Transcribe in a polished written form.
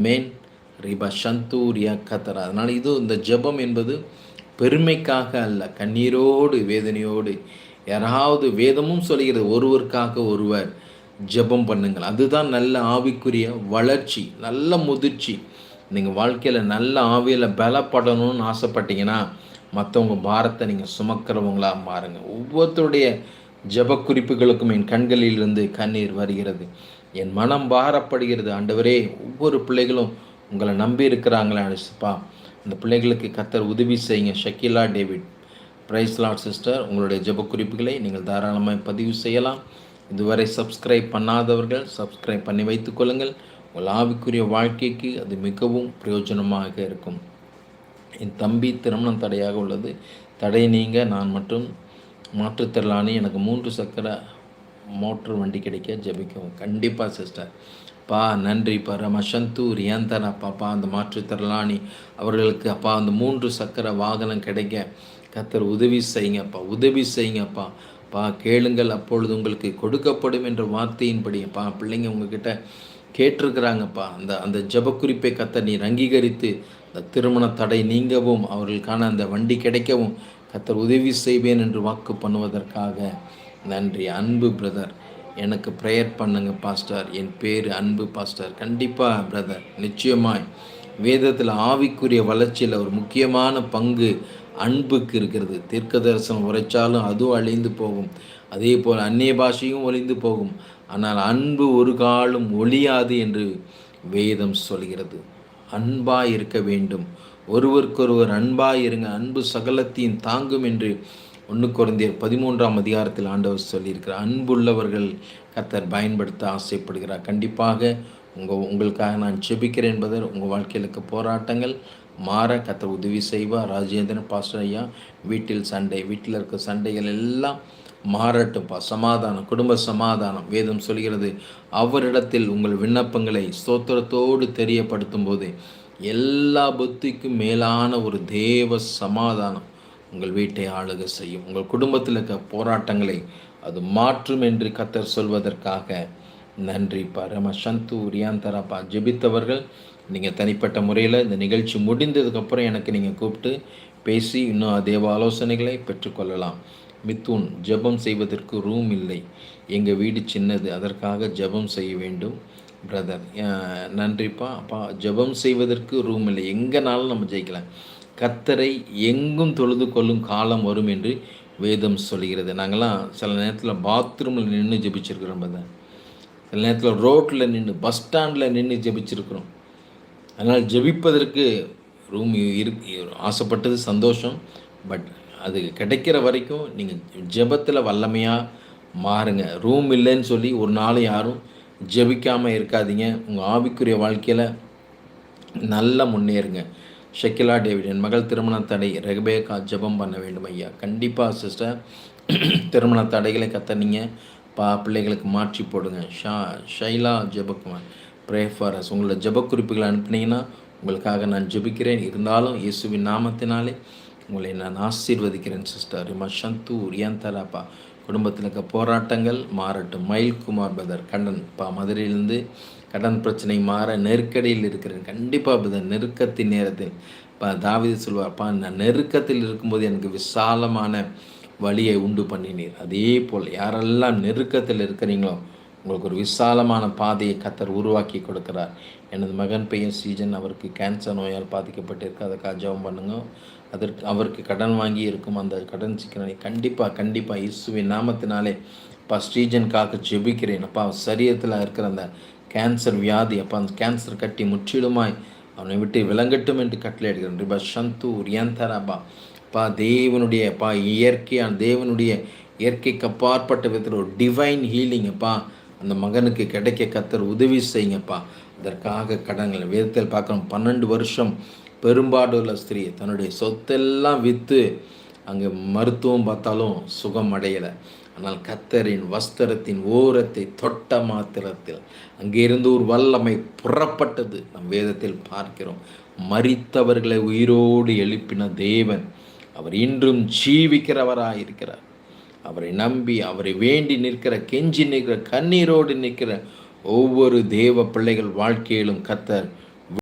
Man ரிபா சந்தூரியா கத்தரா. அதனால் இந்த ஜெபம் என்பது பெருமைக்காக அல்ல, கண்ணீரோடு வேதனையோடு. யாராவது வேதமும் சொல்கிறது, ஒருவருக்காக ஒருவர் ஜெபம் பண்ணுங்கள். அதுதான் நல்ல ஆவிக்குரிய வளர்ச்சி, நல்ல முதிர்ச்சி. நீங்கள் வாழ்க்கையில் நல்ல ஆவியில் பலப்படணும்னு ஆசைப்பட்டீங்கன்னா மற்றவங்க பாரத்தை நீங்கள் சுமக்கிறவங்களாக மாறுங்க. ஒவ்வொருத்தருடைய ஜெப குறிப்புகளுக்கும் என் கண்களிலிருந்து கண்ணீர் வருகிறது. என் மனம் பாரப்படுகிறது. ஆண்டவரே, ஒவ்வொரு பிள்ளைகளும் உங்களை நம்பி இருக்கிறாங்களே அனுசப்பா, அந்த பிள்ளைகளுக்கு கர்த்தர் உதவி செய்யுங்க. Shakeela David. Praise lord sister. உங்களுடைய ஜெப குறிப்புகளை நீங்கள் தாராளமாக பதிவு செய்யலாம். இதுவரை சப்ஸ்கிரைப் பண்ணாதவர்கள் சப்ஸ்கிரைப் பண்ணி வைத்துக் கொள்ளுங்கள். உங்கள் ஆவிக்குரிய வாழ்க்கைக்கு அது மிகவும் பிரயோஜனமாக இருக்கும். என் தம்பி திருமணம் தடையாக உள்ளது, தடை நீங்க நான் மற்றும் மாற்றுத்திறனாளி, எனக்கு 3 சக்கர மோட்ரு வண்டி கிடைக்க ஜெபிக்கவும். கண்டிப்பாக சிஸ்டர். நன்றி ரமசந்து ரியாந்தனா பாப்பா, அந்த மாற்றுத்திறனாளி அவர்களுக்கு அப்பா அந்த 3 சக்கர வாகனம் கிடைக்க கர்த்தர் உதவி செய்யுங்கப்பா, உதவி செய்யுங்கப்பா. கேளுங்கள் அப்பொழுது உங்களுக்கு கொடுக்கப்படும் என்ற வார்த்தையின்படி பிள்ளைங்க உங்ககிட்ட கேட்டிருக்கிறாங்கப்பா. அந்த அந்த ஜெபக்குறிப்பை கர்த்தர் நீர் அங்கீகரித்து அந்த திருமண தடை நீங்கவும் அவர்களுக்கான அந்த வண்டி கிடைக்கவும் கர்த்தர் உதவி செய்வேன் என்று வாக்கு பண்ணுவதற்காக நன்றி. அன்பு பிரதர், எனக்கு ப்ரேயர் பண்ணுங்க பாஸ்டர். என் பேர் அன்பு பாஸ்டர். கண்டிப்பாக பிரதர், நிச்சயமாய் வேதத்தில் ஆவிக்குரிய வளர்ச்சியில் ஒரு முக்கியமான பங்கு அன்புக்கு இருக்கிறது. தீர்க்க தரிசனம் உரைச்சாலும் அதுவும் அழிந்து போகும், அதே போல் அந்நிய பாஷையும் ஒழிந்து போகும், ஆனால் அன்பு ஒரு காலம் ஒழியாது என்று வேதம் சொல்கிறது. அன்பாய் இருக்க வேண்டும், ஒருவருக்கொருவர் அன்பாய் இருங்க, அன்பு சகலத்தையும் தாங்கும் என்று 1 கொரிந்தியர் 13ஆம் அதிகாரத்தில் ஆண்டவர் சொல்லியிருக்கிறார். அன்புள்ளவர்கள் கர்த்தர் பயன்படுத்த ஆசைப்படுகிறார். கண்டிப்பாக உங்களுக்காக நான் ஜெபிக்கிறேன் என்பதை உங்கள் வாழ்க்கையில் இருக்க போராட்டங்கள் மாற கர்த்தர் உதவி செய்வார். ராஜேந்திரன் பாஸ்டர் ஐயா, வீட்டில் இருக்க சண்டைகள் எல்லாம் மாறட்டும்ப்பா. சமாதானம், குடும்ப சமாதானம். வேதம் சொல்கிறது, அவரிடத்தில் உங்கள் விண்ணப்பங்களை ஸ்தோத்திரத்தோடு தெரியப்படுத்தும் போது எல்லா புத்திக்கும் மேலான ஒரு தேவ சமாதானம் உங்கள் வீட்டை ஆளுக செய்யும். உங்கள் குடும்பத்தில் இருக்க போராட்டங்களை அது மாற்றும் என்று கர்த்தர் சொல்வதற்காக நன்றி. ரமசந்து ரியாந்தராப்பா. ஜெபித்தவர்கள் நீங்கள் தனிப்பட்ட முறையில் இந்த நிகழ்ச்சி முடிந்ததுக்கப்புறம் எனக்கு நீங்கள் கூப்பிட்டு பேசி இன்னும் தேவ ஆலோசனைகளை பெற்றுக்கொள்ளலாம். மித்துன், ஜெபம் செய்வதற்கு ரூம் இல்லை, எங்கள் வீடு சின்னது, அதற்காக ஜெபம் செய்ய வேண்டும் பிரதர். நன்றிப்பா. ஜெபம் செய்வதற்கு ரூம் இல்லை, எங்கேனாலும் நம்ம ஜெயிக்கலாம். கர்த்தரை எங்கும் தொழுது கொள்ளும் காலம் வரும் என்று வேதம் சொல்கிறது. நாங்கள்லாம் சில நேரத்தில் பாத்ரூமில் நின்று ஜெபிச்சிருக்கிறோம் பிரதர், சில நேரத்தில் ரோட்டில் நின்று, பஸ் ஸ்டாண்டில் நின்று ஜெபிச்சிருக்கிறோம். அதனால் ஜெபிப்பதற்கு ரூம் ஆசைப்பட்டது சந்தோஷம், பட் அது கிடைக்கிற வரைக்கும் நீங்கள் ஜெபத்தில் வல்லமையாக மாறுங்க. ரூம் இல்லைன்னு சொல்லி ஒரு நாள் யாரும் ஜெபிக்காமல் இருக்காதீங்க. உங்கள் ஆவிக்குரிய வாழ்க்கையில் நல்லா முன்னேறுங்க. ஷக்கிலா டேவிட், என் மகள் திருமண தடை, ரெபேக்கா ஜெபம் பண்ண வேண்டும் ஐயா. கண்டிப்பாக சிஸ்டர், திருமண தடைகளை கத்தனீங்க பிள்ளைகளுக்கு மாற்றி போடுங்க. Shaila Jebakumar, pray for us. உங்களோட ஜெப குறிப்புகளை அனுப்புனீங்கன்னா உங்களுக்காக நான் ஜெபிக்கிறேன். இருந்தாலும் இயேசுவின் நாமத்தினாலே உங்களை நான் ஆசீர்வதிக்கிறேன் சிஸ்டர். ரிமசந்து ரியாந்தராப்பா. குடும்பத்தில் இருக்க போராட்டங்கள் மாறட்டும். மயில்குமார் பிரதர், கடன் மதுரையிலேருந்து கடன் பிரச்சனை மாற நெருக்கடியில் இருக்கிறேன். கண்டிப்பாக பிரதர், நெருக்கத்தின் நேரத்தில் தாவீது சொல்வார்ப்பா, நான் நெருக்கத்தில் இருக்கும்போது எனக்கு விசாலமான வழியை உண்டு பண்ணினீர். அதே போல் யாரெல்லாம் நெருக்கத்தில் இருக்கிறீங்களோ உங்களுக்கு ஒரு விசாலமான பாதையை கர்த்தர் உருவாக்கி கொடுக்கிறார். எனது மகன் பெயர் சீஜன், அவருக்கு கேன்சர் நோயால் பாதிக்கப்பட்டிருக்கு, அதுக்காக ஜெபம் பண்ணுங்க. அவருக்கு கடன் வாங்கி இருக்கும் அந்த கடன் சிக்கனை கண்டிப்பாக இயேசுவின் நாமத்தினாலே ஸ்ரீஜனுக்காக ஜெபிக்கிறேன். சரீரத்தில் இருக்கிற அந்த கேன்சர் வியாதி அந்த கேன்சர் கட்டி முற்றிலுமாய் அவனை விட்டு விளங்கட்டும் என்று கட்டளையிடுகிறேன். ரிபா சந்து ரியாந்தராபா. தேவனுடைய இயற்கையான தேவனுடைய இயற்கைக்கு அப்பாற்பட்ட விதத்தில் ஒரு டிவைன் ஹீலிங் அந்த மகனுக்கு கிடைக்க கர்த்தர் உதவி செய்யுங்கப்பா. அதற்காக கடன்கள் வேதத்தில் பார்க்கணும். 12 வருஷம் பெரும்பாடுள்ள ஸ்திரீ தன்னுடைய சொத்தெல்லாம் விற்று அங்கே மருத்துவம் பார்த்தாலும் சுகம் அடையலை. ஆனால் கர்த்தரின் வஸ்திரத்தின் ஓரத்தை தொட்ட மாத்திரத்தில் அங்கிருந்து ஒரு வல்லமை புறப்பட்டது. நம் வேதத்தில் பார்க்கிறோம். மரித்தவர்களை உயிரோடு எழுப்பின தேவன் அவர் இன்றும் ஜீவிக்கிறவராயிருக்கிறார். அவரை நம்பி அவரை வேண்டி நிற்கிற, கெஞ்சி நிற்கிற, கண்ணீரோடு நிற்கிற ஒவ்வொரு தேவ பிள்ளைகள் வாழ்க்கையிலும் கர்த்தர்